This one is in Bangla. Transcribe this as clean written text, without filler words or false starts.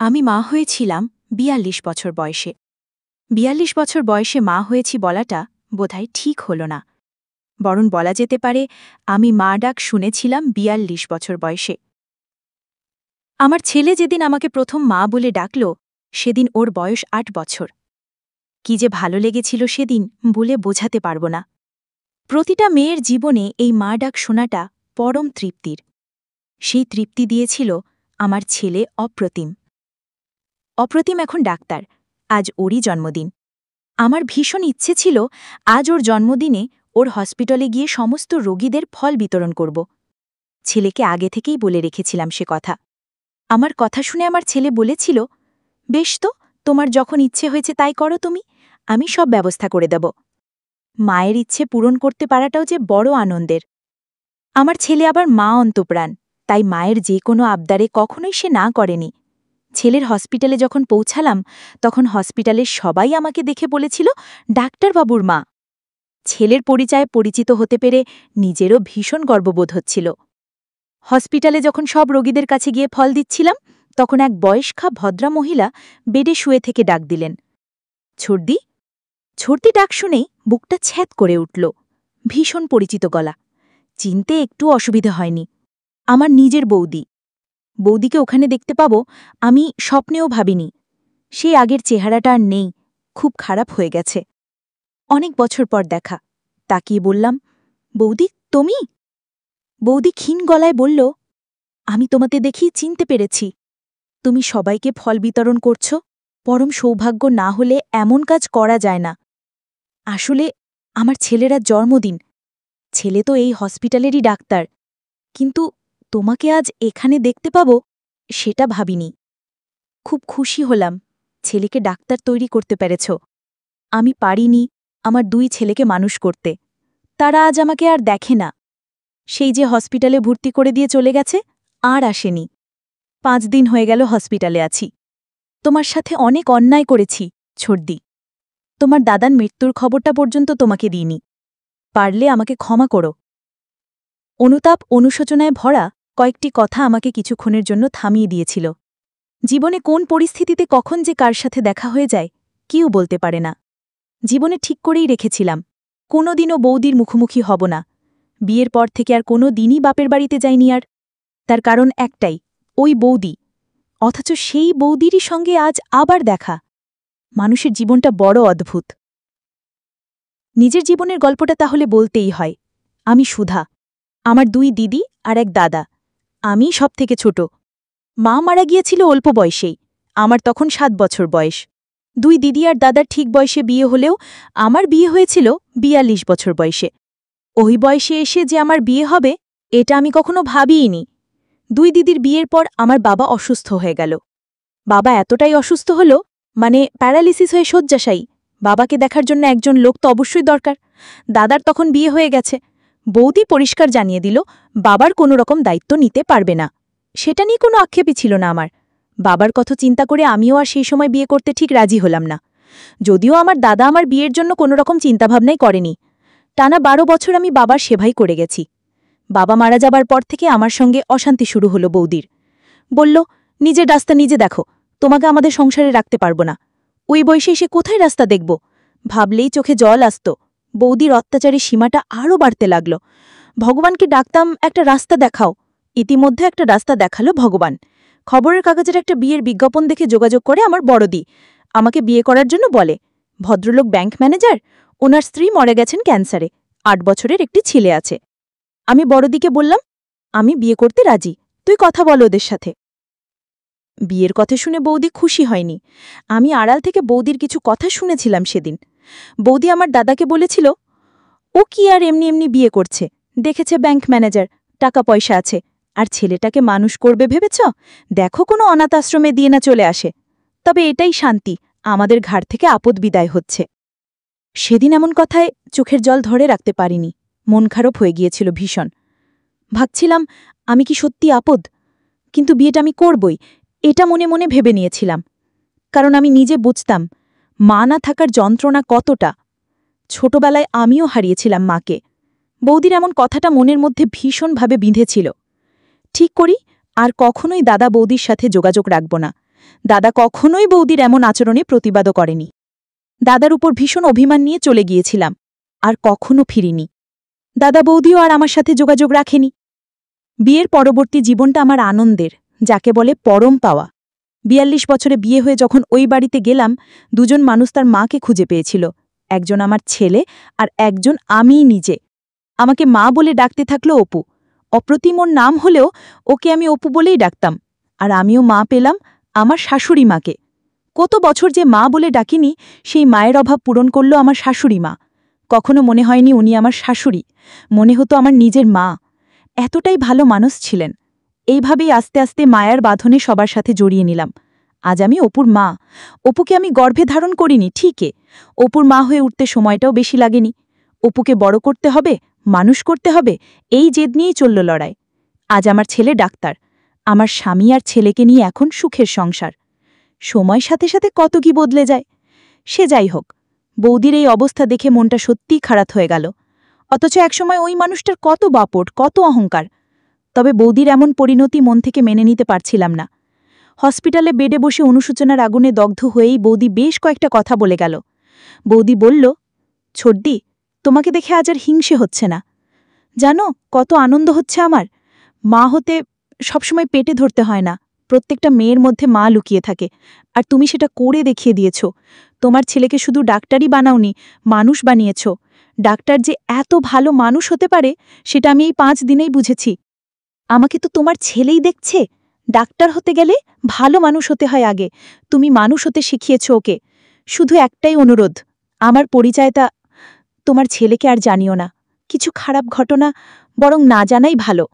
আমি মা হয়েছিলাম ৪২ বছর বয়সে। ৪২ বছর বয়সে মা হয়েছি বলাটা বোধহয় ঠিক হল না, বরং বলা যেতে পারে আমি মা ডাক শুনেছিলাম ৪২ বছর বয়সে। আমার ছেলে যেদিন আমাকে প্রথম মা বলে ডাকল, সেদিন ওর বয়স ৮ বছর। কি যে ভালো লেগেছিল সেদিন বলে বোঝাতে পারব না। প্রতিটা মেয়ের জীবনে এই মা ডাক শোনাটা পরম তৃপ্তির। সেই তৃপ্তি দিয়েছিল আমার ছেলে অপ্রতিম। অপ্রতিম এখন ডাক্তার, আজ ওরই জন্মদিন। আমার ভীষণ ইচ্ছে ছিল আজ ওর জন্মদিনে ওর হসপিটালে গিয়ে সমস্ত রোগীদের ফল বিতরণ করব। ছেলেকে আগে থেকেই বলে রেখেছিলাম সে কথা। আমার কথা শুনে আমার ছেলে বলেছিল, বেশ তো, তোমার যখন ইচ্ছে হয়েছে তাই করো তুমি, আমি সব ব্যবস্থা করে দেব। মায়ের ইচ্ছে পূরণ করতে পারাটাও যে বড় আনন্দের। আমার ছেলে আবার মা অন্তপ্রাণ, তাই মায়ের যে কোনো আবদারে কখনোই সে না করেনি। ছেলের হসপিটালে যখন পৌঁছালাম তখন হসপিটালের সবাই আমাকে দেখে বলেছিল ডাক্তারবাবুর মা। ছেলের পরিচয়ে পরিচিত হতে পেরে নিজেরও ভীষণ গর্ববোধ হচ্ছিল। হসপিটালে যখন সব রোগীদের কাছে গিয়ে ফল দিচ্ছিলাম তখন এক বয়স্কা ভদ্রা মহিলা বেডে শুয়ে থেকে ডাক দিলেন, ছর্দি। ছর্দি ডাক শুনেই বুকটা ছ্যাদ করে উঠল। ভীষণ পরিচিত গলা, চিনতে একটু অসুবিধা হয়নি। আমার নিজের বৌদি। বৌদিকে ওখানে দেখতে পাব আমি স্বপ্নেও ভাবিনি। সেই আগের চেহারাটা আর নেই, খুব খারাপ হয়ে গেছে। অনেক বছর পর দেখা। তাকিয়ে বললাম, বৌদি তুমি? বৌদি ক্ষীণ গলায় বলল, আমি তোমাতে দেখি চিনতে পেরেছি। তুমি সবাইকে ফল বিতরণ করছ, পরম সৌভাগ্য না হলে এমন কাজ করা যায় না। আসলে আমার ছেলেরা জন্মদিন। ছেলে তো এই হসপিটালেরই ডাক্তার, কিন্তু তোমাকে আজ এখানে দেখতে পাব সেটা ভাবিনি। খুব খুশি হলাম ছেলেকে ডাক্তার তৈরি করতে পেরেছ। আমি পারিনি আমার ২ ছেলেকে মানুষ করতে, তারা আজ আমাকে আর দেখে না। সেই যে হসপিটালে ভর্তি করে দিয়ে চলে গেছে আর আসেনি। ৫ দিন হয়ে গেল হসপিটালে আছি। তোমার সাথে অনেক অন্যায় করেছি ছর্দি। তোমার দাদার মৃত্যুর খবরটা পর্যন্ত তোমাকে দিইনি। পারলে আমাকে ক্ষমা করো। অনুতাপ অনুশোচনায় ভরা কয়েকটি কথা আমাকে কিছুক্ষণের জন্য থামিয়ে দিয়েছিল। জীবনে কোন পরিস্থিতিতে কখন যে কার সাথে দেখা হয়ে যায় কেউ বলতে পারে না। জীবনে ঠিক করেই রেখেছিলাম কোনো দিনও বৌদির মুখোমুখি হব না। বিয়ের পর থেকে আর কোনো দিনই বাপের বাড়িতে যাইনি আর। তার কারণ একটাই, ওই বৌদি। অথচ সেই বৌদিরই সঙ্গে আজ আবার দেখা। মানুষের জীবনটা বড় অদ্ভুত। নিজের জীবনের গল্পটা তাহলে বলতেই হয়। আমি সুধা, আমার ২ দিদি আর এক দাদা। আমি সবথেকে ছোট। মা মারা গিয়েছিল অল্প বয়সেই, আমার তখন ৭ বছর বয়স। ২ দিদি আর দাদার ঠিক বয়সে বিয়ে হলেও আমার বিয়ে হয়েছিল ৪২ বছর বয়সে। ওই বয়সে এসে যে আমার বিয়ে হবে এটা আমি কখনো ভাবিইনি। ২ দিদির বিয়ের পর আমার বাবা অসুস্থ হয়ে গেল। বাবা এতটাই অসুস্থ হল, মানে প্যারালিসিস হয়ে শয্যাশায়ী। বাবাকে দেখার জন্য একজন লোক তো অবশ্যই দরকার। দাদার তখন বিয়ে হয়ে গেছে। বৌদি পরিষ্কার জানিয়ে দিল বাবার কোনো রকম দায়িত্ব নিতে পারবে না। সেটা নিয়ে কোনো আক্ষেপই ছিল না আমার। বাবার কথা চিন্তা করে আমিও আর সেই সময় বিয়ে করতে ঠিক রাজি হলাম না। যদিও আমার দাদা আমার বিয়ের জন্য কোনো রকম চিন্তাভাবনাই করেনি। টানা ১২ বছর আমি বাবার সেবাই করে গেছি। বাবা মারা যাবার পর থেকে আমার সঙ্গে অশান্তি শুরু হলো বৌদির। বলল, নিজের রাস্তা নিজে দেখো, তোমাকে আমাদের সংসারে রাখতে পারব না। ওই বয়সে এসে কোথায় রাস্তা দেখব? ভাবলেই চোখে জল আসত। বৌদির অত্যাচারের সীমাটা আরও বাড়তে লাগল। ভগবানকে ডাকতাম একটা রাস্তা দেখাও। ইতিমধ্যে একটা রাস্তা দেখালো ভগবান। খবরের কাগজের একটা বিয়ের বিজ্ঞাপন দেখে যোগাযোগ করে আমার বড়দি আমাকে বিয়ে করার জন্য বলে। ভদ্রলোক ব্যাংক ম্যানেজার, ওনার স্ত্রী মরে গেছেন ক্যান্সারে, ৮ বছরের একটি ছেলে আছে। আমি বড়দিকে বললাম, আমি বিয়ে করতে রাজি, তুই কথা বল ওদের সাথে। বিয়ের কথা শুনে বৌদি খুশি হয়নি। আমি আড়াল থেকে বৌদির কিছু কথা শুনেছিলাম সেদিন। বৌদি আমার দাদাকে বলেছিল, ও কি আর এমনি এমনি বিয়ে করছে, দেখেছে ব্যাংক ম্যানেজার, টাকা পয়সা আছে, আর ছেলেটাকে মানুষ করবে ভেবেছ? দেখো কোনো অনাথ আশ্রমে দিয়ে না চলে আসে। তবে এটাই শান্তি, আমাদের ঘাড় থেকে আপদ বিদায় হচ্ছে। সেদিন এমন কথায় চোখের জল ধরে রাখতে পারিনি। মন খারাপ হয়ে গিয়েছিল ভীষণ। ভাবছিলাম আমি কি সত্যি আপদ? কিন্তু বিয়েটা আমি করবই, এটা মনে মনে ভেবে নিয়েছিলাম। কারণ আমি নিজে বুঝতাম মা না থাকার যন্ত্রণা কতটা। ছোটবেলায় আমিও হারিয়েছিলাম মাকে। বৌদির এমন কথাটা মনের মধ্যে ভীষণভাবে বিঁধেছিল। ঠিক করি আর কখনোই দাদা বৌদির সাথে যোগাযোগ রাখব না। দাদা কখনোই বৌদির এমন আচরণে প্রতিবাদও করেনি। দাদার উপর ভীষণ অভিমান নিয়ে চলে গিয়েছিলাম, আর কখনো ফিরিনি। দাদা বৌদিও আর আমার সাথে যোগাযোগ রাখেনি। বিয়ের পরবর্তী জীবনটা আমার আনন্দের, যাকে বলে পরম পাওয়া। ৪২ বছরে বিয়ে হয়ে যখন ওই বাড়িতে গেলাম, দুজন মানুষ তার মাকে খুঁজে পেয়েছিল, একজন আমার ছেলে আর একজন আমিই নিজে। আমাকে মা বলে ডাকতে থাকলো অপু। অপ্রতিম ওর নাম হলেও ওকে আমি অপু বলেই ডাকতাম। আর আমিও মা পেলাম আমার শাশুড়ি মাকে। কত বছর যে মা বলে ডাকিনি, সেই মায়ের অভাব পূরণ করল আমার শাশুড়ি মা। কখনো মনে হয়নি উনি আমার শাশুড়ি, মনে হতো আমার নিজের মা। এতটাই ভালো মানুষ ছিলেন। এইভাবেই আস্তে আস্তে মায়ার বাঁধনে সবার সাথে জড়িয়ে নিলাম। আজ আমি অপুর মা। অপুকে আমি গর্ভে ধারণ করিনি ঠিকই, অপুর মা হয়ে উঠতে সময়টাও বেশি লাগেনি। অপুকে বড় করতে হবে, মানুষ করতে হবে, এই জেদ নিয়েই চলল লড়াই। আজ আমার ছেলে ডাক্তার, আমার স্বামী আর ছেলেকে নিয়ে এখন সুখের সংসার। সময়ের সাথে সাথে কত কি বদলে যায়। সে যাই হোক, বৌদির এই অবস্থা দেখে মনটা সত্যিই খারাপ হয়ে গেল। অথচ একসময় ওই মানুষটার কত বাপট, কত অহংকার। তবে বৌদির এমন পরিণতি মন থেকে মেনে নিতে পারছিলাম না। হসপিটালে বেডে বসে অনুশোচনার আগুনে দগ্ধ হয়েই বৌদি বেশ কয়েকটা কথা বলে গেল। বৌদি বলল, ছোটদি, তোমাকে দেখে আজ আর হিংসে হচ্ছে না। জানো কত আনন্দ হচ্ছে আমার। মা হতে সবসময় পেটে ধরতে হয় না, প্রত্যেকটা মেয়ের মধ্যে মা লুকিয়ে থাকে, আর তুমি সেটা করে দেখিয়ে দিয়েছ। তোমার ছেলেকে শুধু ডাক্তারই বানাওনি, মানুষ বানিয়েছ। ডাক্তার যে এত ভালো মানুষ হতে পারে সেটা আমি এই 5 দিনেই বুঝেছি। আমাকে তো তোমার ছেলেই দেখছে। ডাক্তার হতে গেলে ভালো মানুষ হতে হয় আগে, তুমি মানুষ হতে শিখিয়েছ ওকে। শুধু একটাই অনুরোধ, আমার পরিচয়টা তোমার ছেলেকে আর জানিও না। কিছু খারাপ ঘটনা বরং না জানাই ভালো।